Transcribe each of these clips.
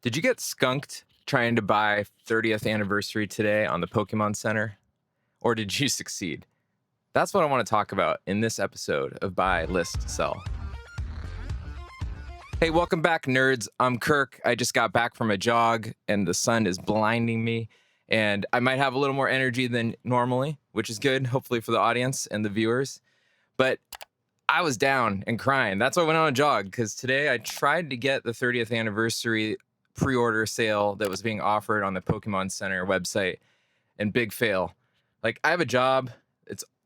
Did you get skunked trying to buy 30th anniversary today on the Pokemon Center? Or did you succeed? That's what I want to talk about in this episode of Buy, List, Sell. Hey, welcome back, nerds. I'm Kirk. I just got back from a jog and the sun is blinding me. And I might have a little more energy than normally, which is good, hopefully, for the audience and the viewers. But I was down and crying. That's why I went on a jog, because today I tried to get the 30th anniversary pre-order sale that was being offered on the Pokemon Center website, and big fail. Like, I have a job.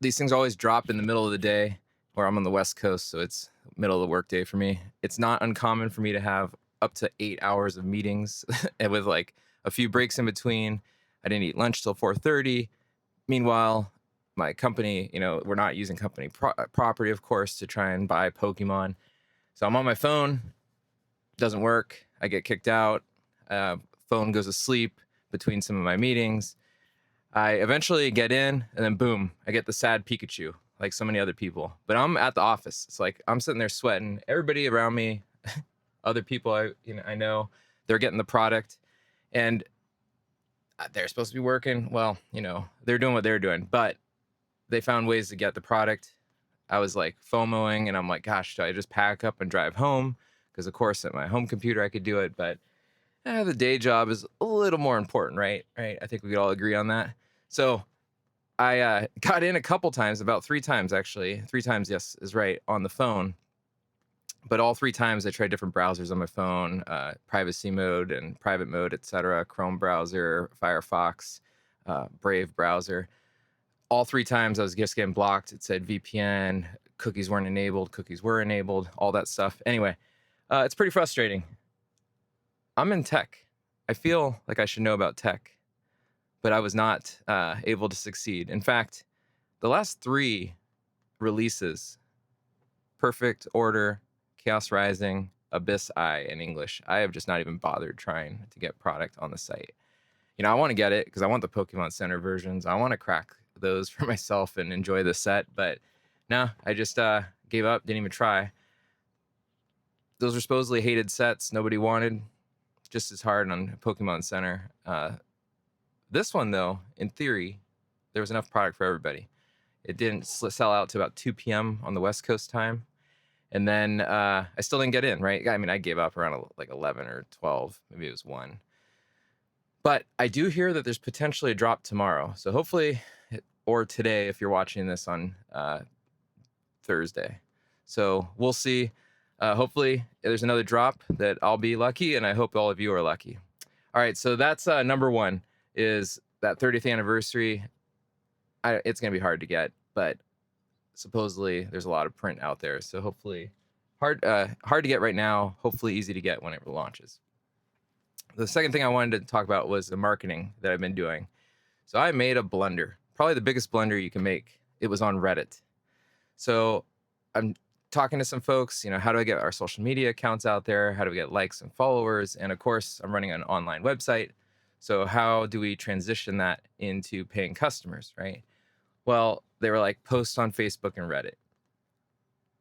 These things always drop in the middle of the day, or I'm on the West Coast, so it's middle of the workday for me. It's not uncommon for me to have up to 8 hours of meetings and with like a few breaks in between. I didn't eat lunch till 4:30. Meanwhile, my company, we're not using company property, of course, to try and buy Pokemon. So I'm on my phone, doesn't work. I get kicked out. Phone goes to sleep between some of my meetings. I eventually get in, and then boom, I get the sad Pikachu, like so many other people. But I'm at the office. It's like I'm sitting there sweating. Everybody around me, other people I know, they're getting the product, and they're supposed to be working. Well, they're doing what they're doing, but they found ways to get the product. I was like FOMOing, and I'm like, gosh, should I just pack up and drive home? Because of course, at my home computer, I could do it, but the day job is a little more important, right? Right? I think we could all agree on that. So I got in a couple times, about 3 times actually. 3 times, yes, is right, on the phone. But all 3 times I tried different browsers on my phone, privacy mode and private mode, etc. Chrome browser, Firefox, Brave browser. All 3 times I was just getting blocked. It said VPN, cookies weren't enabled, cookies were enabled, all that stuff. Anyway, it's pretty frustrating. I'm in tech. I feel like I should know about tech, but I was not able to succeed. In fact, the last 3 releases, Perfect Order, Chaos Rising, Abyss Eye in English, I have just not even bothered trying to get product on the site. I want to get it because I want the Pokemon Center versions. I want to crack those for myself and enjoy the set, but no, I just gave up, didn't even try. Those are supposedly hated sets nobody wanted, just as hard on Pokemon Center. This one, though, in theory, there was enough product for everybody. It didn't sell out to about 2 p.m. on the West Coast time. And then I still didn't get in, right? I mean, I gave up around like 11 or 12. Maybe it was 1. But I do hear that there's potentially a drop tomorrow. So hopefully, or today, if you're watching this on Thursday. So we'll see. Hopefully, there's another drop that I'll be lucky, and I hope all of you are lucky. All right, so that's number 1, is that 30th anniversary. It's going to be hard to get, but supposedly there's a lot of print out there. So hopefully, hard to get right now, hopefully easy to get whenever it launches. The second thing I wanted to talk about was the marketing that I've been doing. So I made a blunder, probably the biggest blunder you can make. It was on Reddit. So I'm talking to some folks, how do I get our social media accounts out there? How do we get likes and followers? And of course, I'm running an online website. So how do we transition that into paying customers, right? Well, they were like, post on Facebook and Reddit.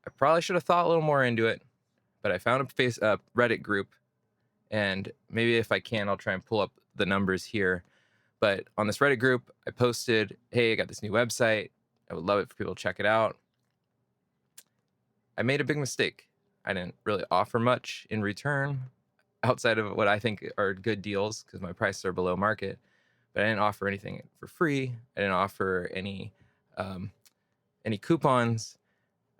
I probably should have thought a little more into it, but I found a Reddit group, and maybe if I can, I'll try and pull up the numbers here. But on this Reddit group, I posted, hey, I got this new website. I would love it for people to check it out. I made a big mistake. I didn't really offer much in return outside of what I think are good deals, because my prices are below market. But I didn't offer anything for free. I didn't offer any coupons.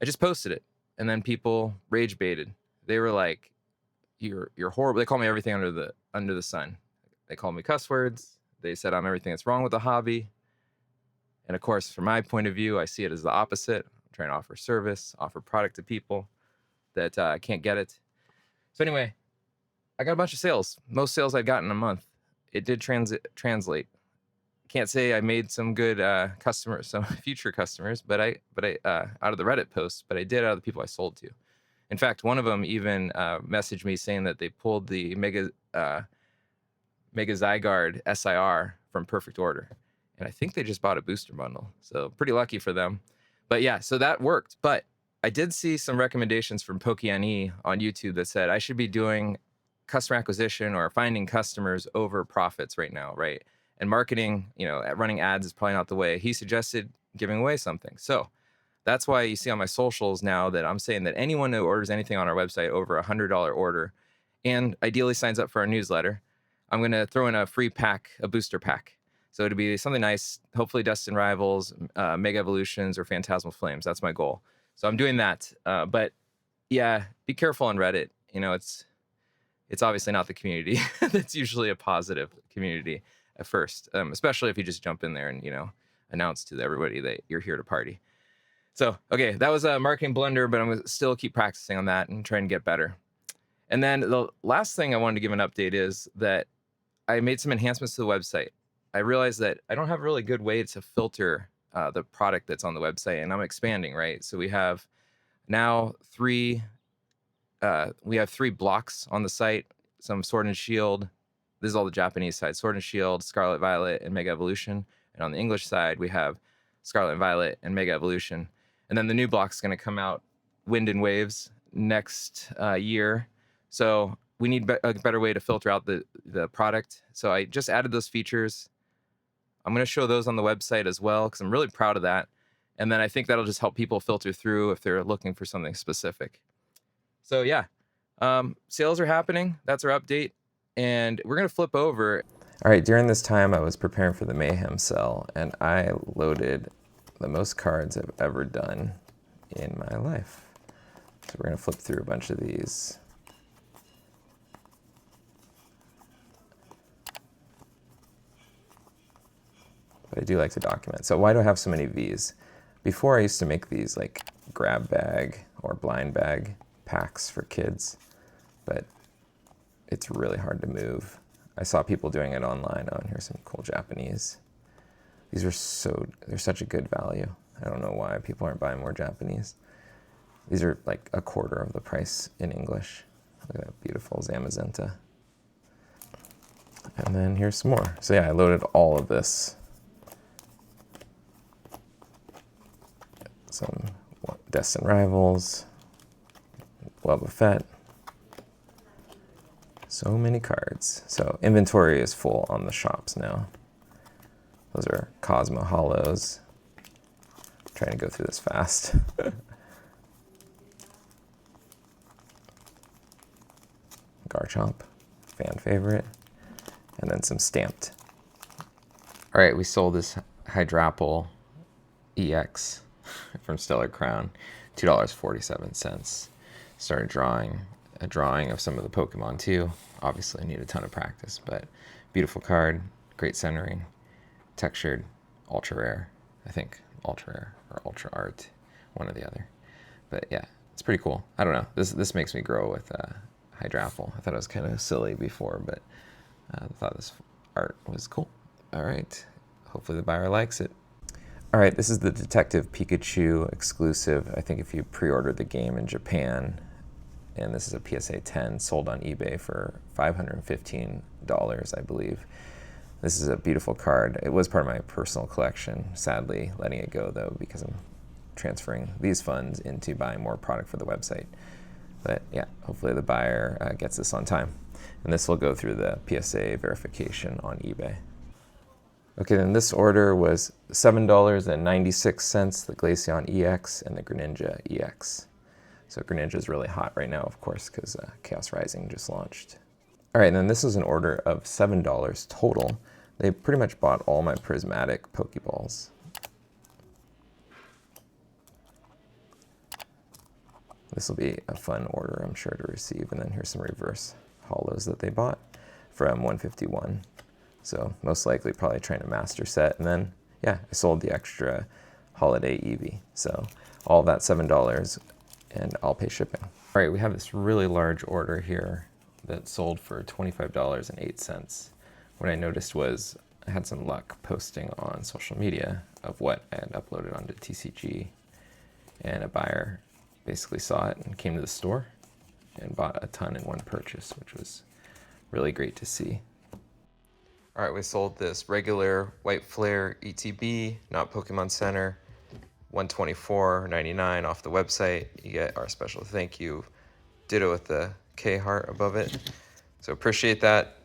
I just posted it, and then people rage baited. They were like, "You're horrible." They call me everything under the sun. They call me cuss words. They said I'm everything that's wrong with the hobby. And of course, from my point of view, I see it as the opposite. I'm trying to offer service, offer product to people that can't get it. So anyway, I got a bunch of sales. Most sales I'd gotten in a month. It did translate. Can't say I made some good customers, some future customers, but I out of the Reddit posts, but I did out of the people I sold to. In fact, one of them even messaged me saying that they pulled the Mega Zygarde SIR from Perfect Order, and I think they just bought a booster bundle. So pretty lucky for them. But yeah, so that worked. But I did see some recommendations from Pokemon on YouTube that said I should be doing customer acquisition or finding customers over profits right now, right? And marketing, running ads is probably not the way. He suggested giving away something. So that's why you see on my socials now that I'm saying that anyone who orders anything on our website over $100 order and ideally signs up for our newsletter, I'm going to throw in a free pack, a booster pack. So it'll be something nice, hopefully Destin Rivals, Mega Evolutions, or Phantasmal Flames. That's my goal. So I'm doing that. But yeah, be careful on Reddit. It's obviously not the community that's usually a positive community at first, especially if you just jump in there and, announce to everybody that you're here to party. So, okay, that was a marketing blunder, but I'm going to still keep practicing on that and try and get better. And then the last thing I wanted to give an update is that I made some enhancements to the website. I realized that I don't have a really good way to filter the product that's on the website, and I'm expanding, right? So we have now three blocks on the site, some Sword and Shield. This is all the Japanese side, Sword and Shield, Scarlet Violet, and Mega Evolution. And on the English side, we have Scarlet Violet and Mega Evolution. And then the new block is going to come out, Wind and Waves, next year. So we need a better way to filter out the product. So I just added those features. I'm going to show those on the website as well because I'm really proud of that. And then I think that'll just help people filter through if they're looking for something specific. So yeah, sales are happening. That's our update. And we're going to flip over. All right, during this time, I was preparing for the Mayhem sell, and I loaded the most cards I've ever done in my life. So we're going to flip through a bunch of these. But I do like to document. So why do I have so many Vs? Before, I used to make these like grab bag or blind bag packs for kids, but it's really hard to move. I saw people doing it online. Oh, and here's some cool Japanese. These are they're such a good value. I don't know why people aren't buying more Japanese. These are like a quarter of the price in English. Look at that beautiful Zamazenta. And then here's some more. So yeah, I loaded all of this. Some Destin Rivals, Boba Fett. So many cards. So inventory is full on the shops now. Those are Cosmo Hollows. I'm trying to go through this fast. Garchomp, fan favorite. And then some stamped. All right, we sold this Hydrapple EX from Stellar Crown, $2.47. Started drawing a drawing of some of the Pokemon too. Obviously I need a ton of practice, but beautiful card, great centering, textured, ultra rare. I think ultra rare or ultra art, one or the other. But yeah, it's pretty cool. I don't know. This makes me grow with Hydrapple. I thought it was kind of silly before, but I thought this art was cool. All right. Hopefully the buyer likes it. All right, this is the Detective Pikachu exclusive. I think if you pre-ordered the game in Japan, and this is a PSA 10 sold on eBay for $515, I believe. This is a beautiful card. It was part of my personal collection. Sadly, letting it go though, because I'm transferring these funds into buying more product for the website. But yeah, hopefully the buyer gets this on time. And this will go through the PSA verification on eBay. Okay, then this order was $7.96, the Glaceon EX and the Greninja EX. So Greninja is really hot right now, of course, because Chaos Rising just launched. All right, and then this is an order of $7 total. They pretty much bought all my prismatic Pokeballs. This will be a fun order, I'm sure, to receive. And then here's some reverse hollows that they bought from 151. So most likely probably trying to master set. And then, yeah, I sold the extra holiday Eevee. So all that $7, and I'll pay shipping. All right, we have this really large order here that sold for $25.08. What I noticed was I had some luck posting on social media of what I had uploaded onto TCG, and a buyer basically saw it and came to the store and bought a ton in one purchase, which was really great to see. All right, we sold this regular White Flare ETB, not Pokemon Center, $124.99 off the website. You get our special thank you, ditto with the K heart above it. So appreciate that.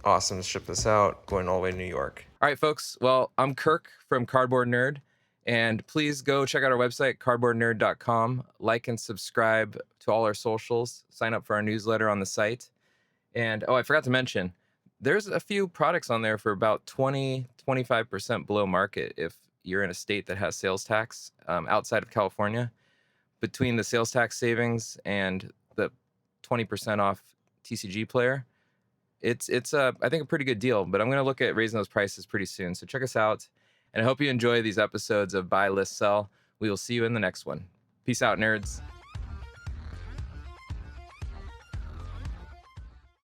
Awesome to ship this out, going all the way to New York. All right, folks. Well, I'm Kirk from Cardboard Nerd, and please go check out our website, cardboardnerd.com. Like and subscribe to all our socials. Sign up for our newsletter on the site. And oh, I forgot to mention, there's a few products on there for about 25% below market if you're in a state that has sales tax outside of California. Between the sales tax savings and the 20% off TCG player, it's I think a pretty good deal. But I'm gonna look at raising those prices pretty soon. So check us out, and I hope you enjoy these episodes of Buy, List, Sell. We will see you in the next one. Peace out, nerds.